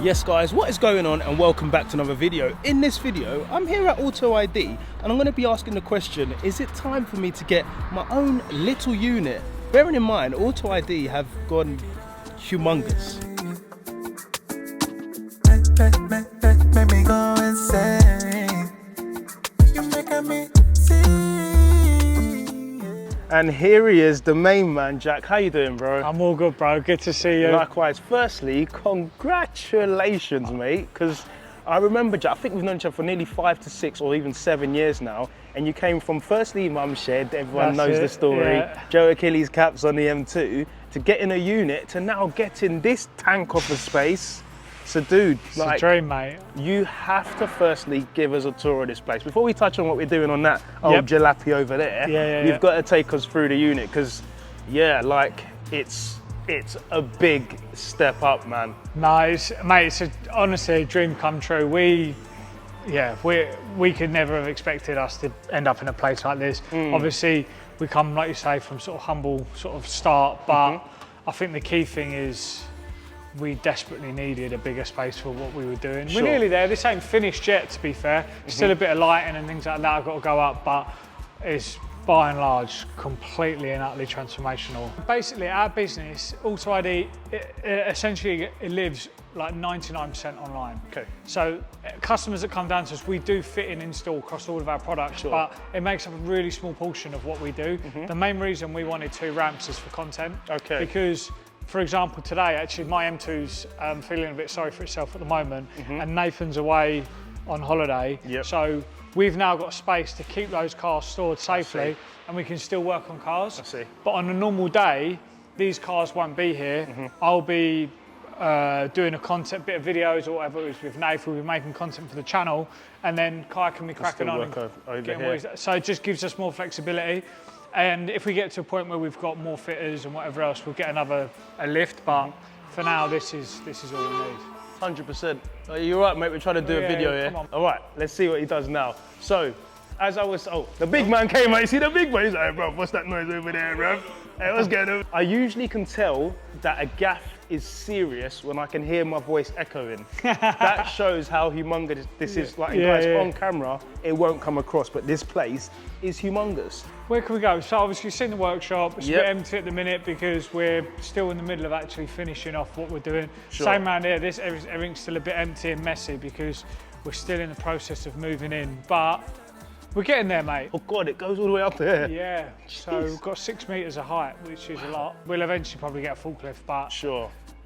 Yes guys, what is going on, and welcome back to another video. In this video, I'm here at AutoID and I'm going to be asking the question, is it time for me to get my own little unit? Bearing in mind, AutoID have gone humongous. Make me go insane. You making me see. And here he is, the main man, Jack. How you doing, bro? I'm all good, bro. Good to see you. Likewise. Firstly, congratulations, mate, because I remember, Jack, I think we've known each other for nearly 5 to 6 or even 7 years now, and you came from, firstly, Mum's Shed, everyone knows the story, yeah. Joe Achilles caps on the M2, to getting a unit, to now getting this tank off of space. So dude, It's like, a dream, mate. you have to firstly give us a tour of this place. Before we touch on what we're doing on that old jalopy over there, you've got to take us through the unit, because yeah, like it's a big step up, man. No, it's honestly a dream come true. We could never have expected us to end up in a place like this. Obviously, we come, like you say, from sort of humble sort of start, but I think the key thing is we desperately needed a bigger space for what we were doing. Sure. We're nearly there. This ain't finished yet, to be fair. Still a bit of lighting and things like that have got to go up, but it's by and large completely and utterly transformational. Basically, our business, AutoID, essentially it lives like 99% online. Okay. So customers that come down to us, we do fit and install across all of our products, but it makes up a really small portion of what we do. The main reason we wanted 2 ramps is for content. Okay. Because, for example, today, actually, my M2's feeling a bit sorry for itself at the moment, and Nathan's away on holiday. So we've now got space to keep those cars stored safely, and we can still work on cars. I see. But on a normal day, these cars won't be here. I'll be doing a bit of videos or whatever it is with Nathan. We'll be making content for the channel, and then Kai can be cracking on and getting what he's, so it just gives us more flexibility. And if we get to a point where we've got more fitters and whatever else, we'll get a lift. But for now, this is all we need. 100%. You're right, mate. We're trying to do a video here. All right, let's see what he does now. So, as I was, the big man came out. You see the big man? He's like, bro, what's that noise over there, bro? Hey, what's going on? I usually can tell that a gaff is serious when I can hear my voice echoing. That shows how humongous this is. Like, guys, on camera, it won't come across, but this place is humongous. Where can we go? So obviously you've seen the workshop. It's a bit empty at the minute because we're still in the middle of actually finishing off what we're doing. Same around here, everything's still a bit empty and messy because we're still in the process of moving in, but we're getting there, mate. Oh God, it goes all the way up there. Yeah, so we've got 6 meters of height, which is a lot. We'll eventually probably get a forklift, but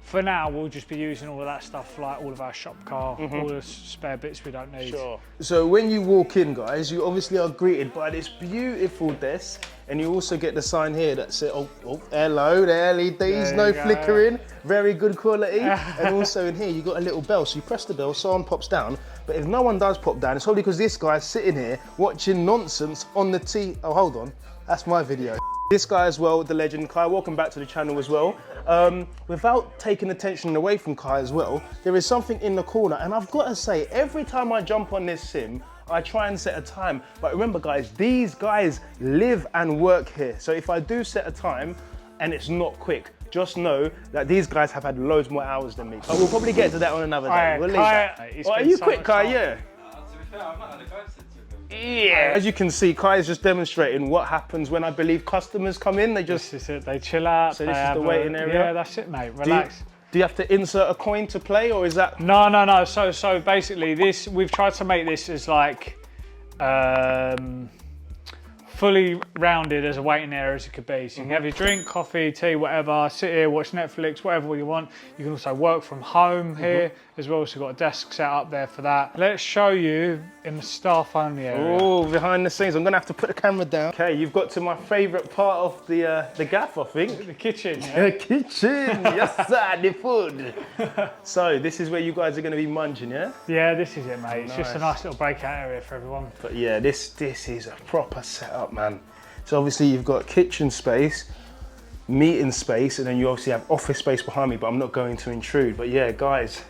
for now, we'll just be using all of that stuff, like all of our shop car, all the spare bits we don't need. So when you walk in, guys, you obviously are greeted by this beautiful desk, and you also get the sign here that says, oh, hello, the LEDs, no flickering, very good quality. And also in here, you got a little bell, so you press the bell, someone pops down, but if no one does pop down, it's probably because this guy's sitting here watching nonsense on the T. Oh, hold on, that's my video. This guy as well, the legend Kai, welcome back to the channel as well. Without taking attention away from Kai as well, there is something in the corner, and I've got to say, every time I jump on this sim, I try and set a time. But remember guys, these guys live and work here. So if I do set a time and it's not quick, just know that these guys have had loads more hours than me. But we'll probably get to that on another day. We'll leave that. Are you quick, Kai? Yeah. To be fair, I've not had a go since. Yeah. As you can see, Kai is just demonstrating what happens when I believe customers come in. They just This is it. They chill out. So this is the waiting area. Yeah, that's it, mate. Relax. Do you have to insert a coin to play, or is that? No. So basically, we've tried to make this as like fully rounded as a waiting area as it could be. So you can have your drink, coffee, tea, whatever, sit here, watch Netflix, whatever you want. You can also work from home here as well, so you've got a desk set up there for that. Let's show you in the staff only area. Oh, behind the scenes. I'm gonna have to put the camera down. Okay, you've got to my favourite part of the gaff, I think. The kitchen, yeah? The kitchen, yes sir, the food. So this is where you guys are gonna be munching, yeah? Yeah, this is it, mate. It's just a nice little breakout area for everyone. But yeah, this is a proper setup, man. So obviously you've got kitchen space, meeting space, and then you obviously have office space behind me, but I'm not going to intrude. But yeah, guys,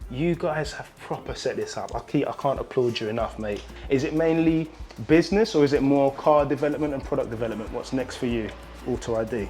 you guys have proper set this up. I can't applaud you enough, mate. Is it mainly business, or is it more car development and product development? What's next for you, AutoID?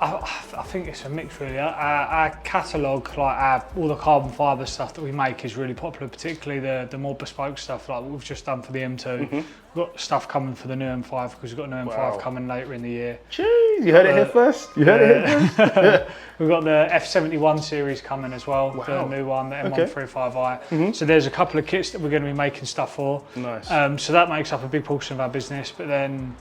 I think it's a mix really. Our catalogue, like all the carbon fibre stuff that we make is really popular, particularly the more bespoke stuff like what we've just done for the M2. We've got stuff coming for the new M5 because we've got an M5 coming later in the year. Jeez, you heard it here first? You heard it here first? We've got the F71 series coming as well, the new one, the M135i. So there's a couple of kits that we're going to be making stuff for. Nice. So that makes up a big portion of our business, but then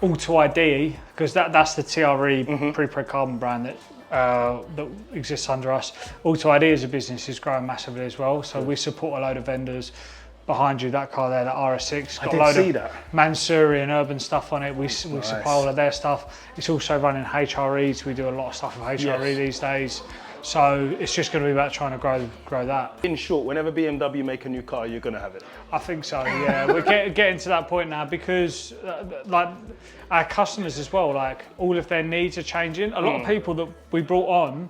AutoID, because that's the TRE pre-preg carbon brand that exists under us. AutoID as a business is growing massively as well. So we support a load of vendors. Behind you, that car there, that RS6, got a load of Mansouri and Urban stuff on it. We supply all of their stuff. It's also running HREs. We do a lot of stuff with HRE these days. So it's just going to be about trying to grow that. In short, whenever BMW make a new car, you're going to have it. I think so, yeah. We're getting to that point now because like our customers as well, like all of their needs are changing. A lot of people that we brought on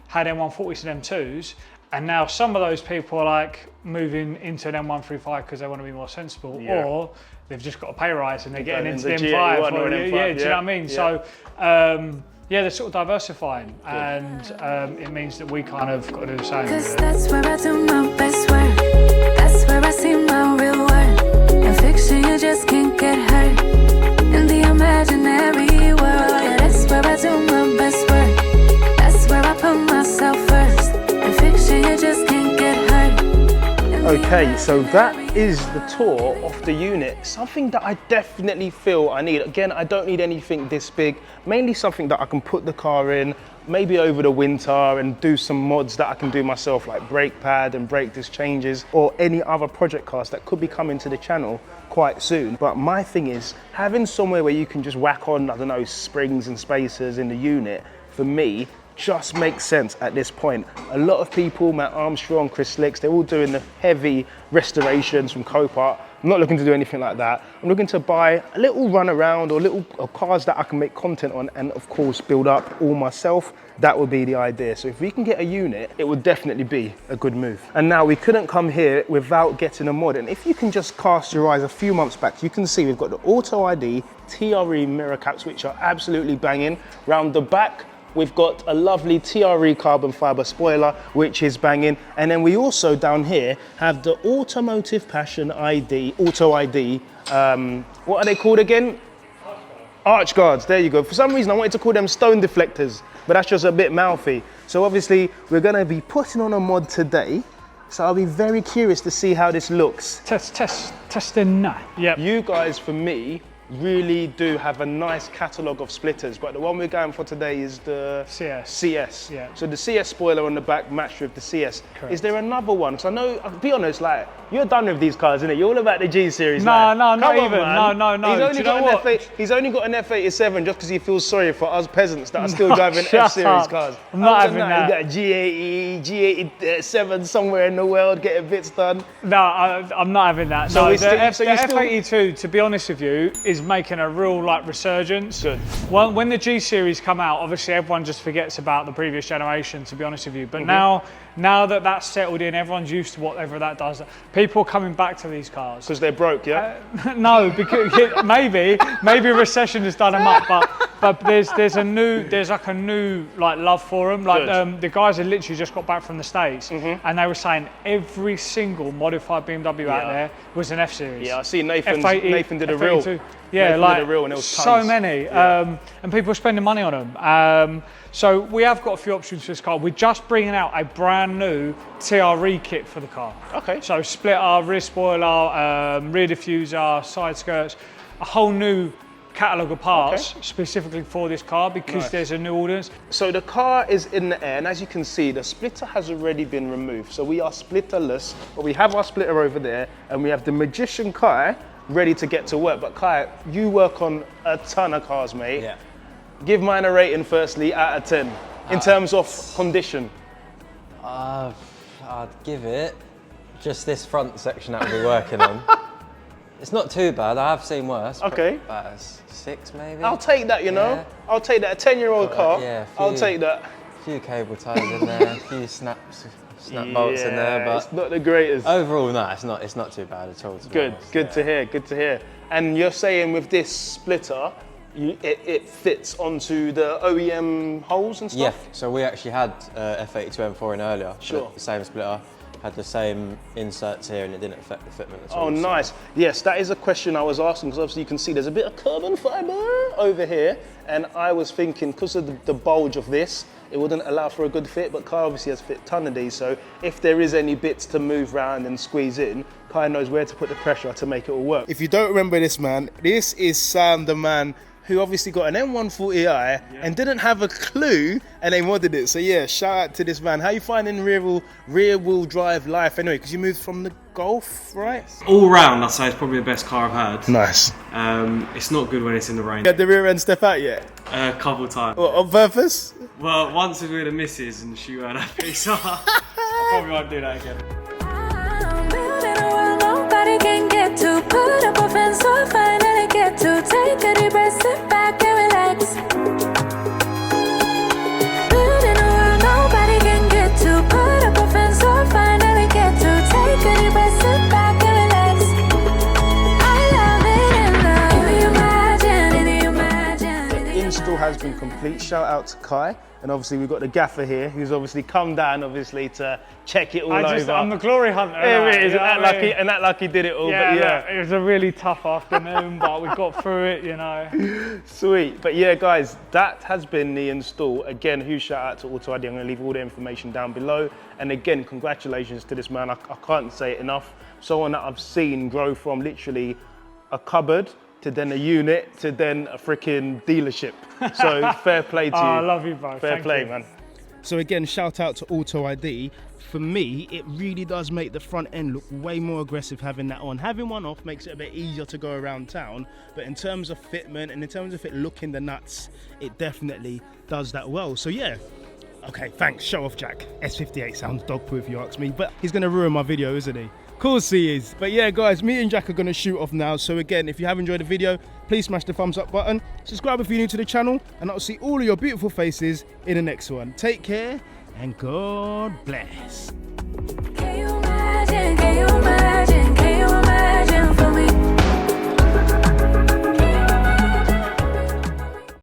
had M140s and M2s, and now some of those people are like moving into an M135 because they want to be more sensible, or they've just got a pay rise and they're getting into the M5. Or an M5. Yeah, do you know what I mean? Yeah. So, yeah, they're sort of diversifying, and it means that we kind of got to do the same. Cause that's where I do my best work. That's where I see my real worth. In fiction, you just can't get hurt. In the imaginary world, yeah, that's where I do my best work. That's where I put myself first. In fiction, you just can't get hurt. Okay, so that is the tour of the unit. Something that I definitely feel I need. Again, I don't need anything this big, mainly something that I can put the car in, maybe over the winter and do some mods that I can do myself, like brake pad and brake disc changes, or any other project cars that could be coming to the channel quite soon. But my thing is, having somewhere where you can just whack on, I don't know, springs and spacers in the unit, for me, just makes sense at this point. A lot of people, Matt Armstrong, Slix, they're all doing the heavy restorations from Copart. I'm not looking to do anything like that. I'm looking to buy a little run around or cars that I can make content on and of course build up all myself. That would be the idea. So if we can get a unit, it would definitely be a good move. And now we couldn't come here without getting a mod. And if you can just cast your eyes a few months back, you can see we've got the AutoID TRE mirror caps, which are absolutely banging. Round the back, we've got a lovely TRE carbon fiber spoiler, which is banging. And then we also down here have the Automotive Passion ID, AutoID, what are they called again? Arch guards, there you go. For some reason I wanted to call them stone deflectors, but that's just a bit mouthy. So obviously we're gonna be putting on a mod today. So I'll be very curious to see how this looks. Testing now. Yep. You guys, for me, really do have a nice catalogue of splitters, but the one we're going for today is the CS. Yeah. So the CS spoiler on the back matched with the CS. Correct. Is there another one? Because I know, I'll be honest, like, you're done with these cars, innit? You're all about the G series. No, like. no, not Come on, even. man. No. He's only got an F87 just because he feels sorry for us peasants that are still driving shut F series up. cars. I'm not having that. that. You got a G87 somewhere in the world getting bits done. No, I'm not having that. So No, we the still- F82, to be honest with you, is making a real like resurgence. Good. Well, when the G series come out, obviously everyone just forgets about the previous generation, to be honest with you. But now that that's settled in, everyone's used to whatever that does. People are coming back to these cars. Because they're broke, yeah? No, because maybe a recession has done them up, but there's like a new love for them. Like the guys had literally just got back from the States, and they were saying every single modified BMW out there was an F series. Yeah, I see Nathan did a F82. reel. Yeah, Nathan like did a reel and it was so tons. many, and people are spending money on them. So we have got a few options for this car. We're just bringing out a brand new TRE kit for the car. Okay. So splitter, rear spoiler, rear diffuser, side skirts, a whole new catalogue of parts specifically for this car because there's a new audience. So the car is in the air, and as you can see, the splitter has already been removed. So we are splitterless, but we have our splitter over there, and we have the Magician Kai ready to get to work. But Kai, you work on a ton of cars, mate. Yeah. Give mine a rating firstly out of 10 in terms of condition. I'd give it just this front section that we're working on. It's not too bad. I have seen worse. Okay. About 6 maybe. I'll take that, you know. Yeah. I'll take that. A 10-year-old car. yeah, I'll take that. A few cable ties in there, a few snap bolts in there, but it's not the greatest. overall, no, it's not too bad at all. To be honest. Good to hear. And you're saying with this splitter, it fits onto the OEM holes and stuff? Yeah, so we actually had F82 M4 in earlier. Sure. The same splitter, had the same inserts here and it didn't affect the fitment at all. Oh, nice. Yes, that is a question I was asking because obviously you can see there's a bit of carbon fiber over here. And I was thinking because of the bulge of this, it wouldn't allow for a good fit, but Kai obviously has fit a ton of these. So if there is any bits to move around and squeeze in, Kai knows where to put the pressure to make it all work. If you don't remember this man, this is Sam, the man who obviously got an M140i and didn't have a clue and they modded it. So yeah, shout out to this man. How you finding rear wheel drive life anyway? Because you moved from the Golf, right? All round, I'd say it's probably the best car I've had. Nice. It's not good when it's in the rain. You had the rear end step out yet? A couple times. What, on purpose? Well, once we were the missus and she weren't happy, so I probably won't do that again. I'm building a world nobody can get to. Put up a fence so finally get to. Take a deep breath, sit back and relax. Building a world nobody can get to. Put up a fence so finally get to. Take a deep breath, sit back and relax. I love it and The install has been complete. Shout out to Kai. And obviously we've got the gaffer here who's obviously come down obviously to check it all over. I'm the glory hunter. Here it is, you know and what I mean? that lucky did it all. Yeah, but yeah. look, it was a really tough afternoon, but we got through it, you know. Sweet. But yeah, guys, that has been the install. Again, huge shout out to AutoID. I'm going to leave all the information down below. And again, congratulations to this man. I can't say it enough. Someone that I've seen grow from literally a cupboard to then a unit to then a freaking dealership. So fair play to you. I love you both. Fair Thank play, you. man. So again, shout out to AutoID. For me, it really does make the front end look way more aggressive having that on. Having one off makes it a bit easier to go around town, but in terms of fitment and in terms of it looking the nuts, it definitely does that well. So yeah, okay, thanks, show off Jack. S58 sounds dog poo if you ask me, but he's gonna ruin my video, isn't he? Of course he is. But yeah, guys, me and Jack are gonna shoot off now. So again, if you have enjoyed the video, please smash the thumbs up button. Subscribe if you're new to the channel, and I'll see all of your beautiful faces in the next one. Take care, and God bless. relax.